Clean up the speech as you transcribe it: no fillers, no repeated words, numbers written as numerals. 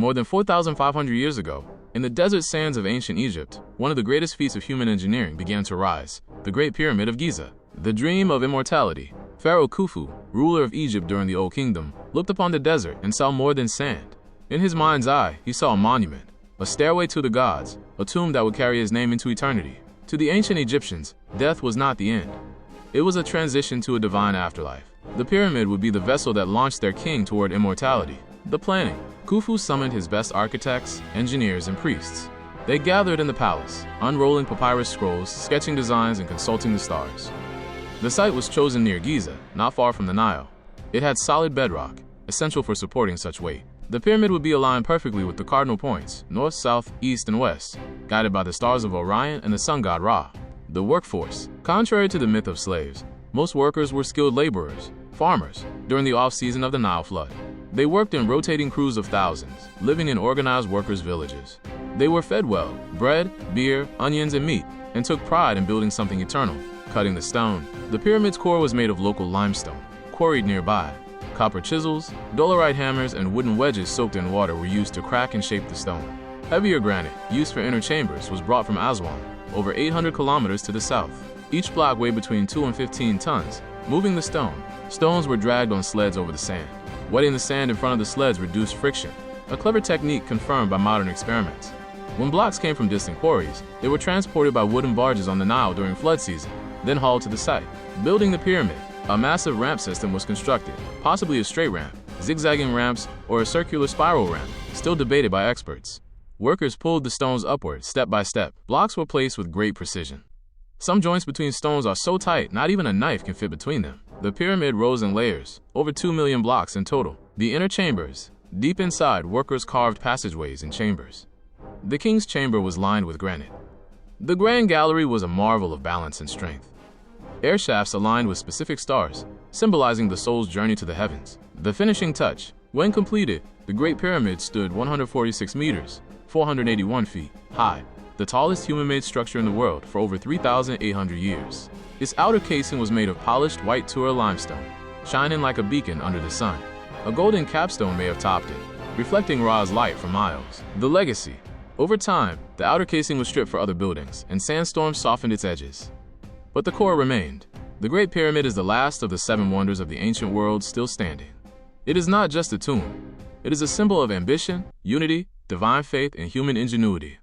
More than 4,500 years ago, in the desert sands of ancient Egypt, one of the greatest feats of human engineering began to rise, the Great Pyramid of Giza. The dream of immortality. Pharaoh Khufu, ruler of Egypt during the Old Kingdom, looked upon the desert and saw more than sand. In his mind's eye, he saw a monument, a stairway to the gods, a tomb that would carry his name into eternity. To the ancient Egyptians, death was not the end. It was a transition to a divine afterlife. The pyramid would be the vessel that launched their king toward immortality. The planning. Khufu summoned his best architects, engineers, and priests. They gathered in the palace, unrolling papyrus scrolls, sketching designs, and consulting the stars. The site was chosen near Giza, not far from the Nile. It had solid bedrock, essential for supporting such weight. The pyramid would be aligned perfectly with the cardinal points, north, south, east, and west, guided by the stars of Orion and the sun god Ra. The workforce. Contrary to the myth of slaves, most workers were skilled laborers, farmers, during the off-season of the Nile flood. They worked in rotating crews of thousands, living in organized workers' villages. They were fed well, bread, beer, onions, and meat, and took pride in building something eternal, cutting the stone. The pyramid's core was made of local limestone, quarried nearby. Copper chisels, dolerite hammers, and wooden wedges soaked in water were used to crack and shape the stone. Heavier granite, used for inner chambers, was brought from Aswan, over 800 kilometers to the south. Each block weighed between 2 and 15 tons. Moving the stone, stones were dragged on sleds over the sand. Wetting the sand in front of the sleds reduced friction, a clever technique confirmed by modern experiments. When blocks came from distant quarries, they were transported by wooden barges on the Nile during flood season, then hauled to the site. Building the pyramid, a massive ramp system was constructed, possibly a straight ramp, zigzagging ramps, or a circular spiral ramp, still debated by experts. Workers pulled the stones upward, step by step. Blocks were placed with great precision. Some joints between stones are so tight, not even a knife can fit between them. The pyramid rose in layers, over 2 million blocks in total. The inner chambers. Deep inside, workers carved passageways and chambers. The king's chamber was lined with granite. The grand gallery was a marvel of balance and strength. Air shafts aligned with specific stars, symbolizing the soul's journey to the heavens. The finishing touch. When completed, the Great Pyramid stood 146 meters, 481 feet, high, the tallest human-made structure in the world for over 3,800 years. Its outer casing was made of polished white Tura limestone, shining like a beacon under the sun. A golden capstone may have topped it, reflecting Ra's light for miles. The legacy. Over time, the outer casing was stripped for other buildings, and sandstorms softened its edges. But the core remained. The Great Pyramid is the last of the 7 wonders of the ancient world still standing. It is not just a tomb. It is a symbol of ambition, unity, divine faith, and human ingenuity.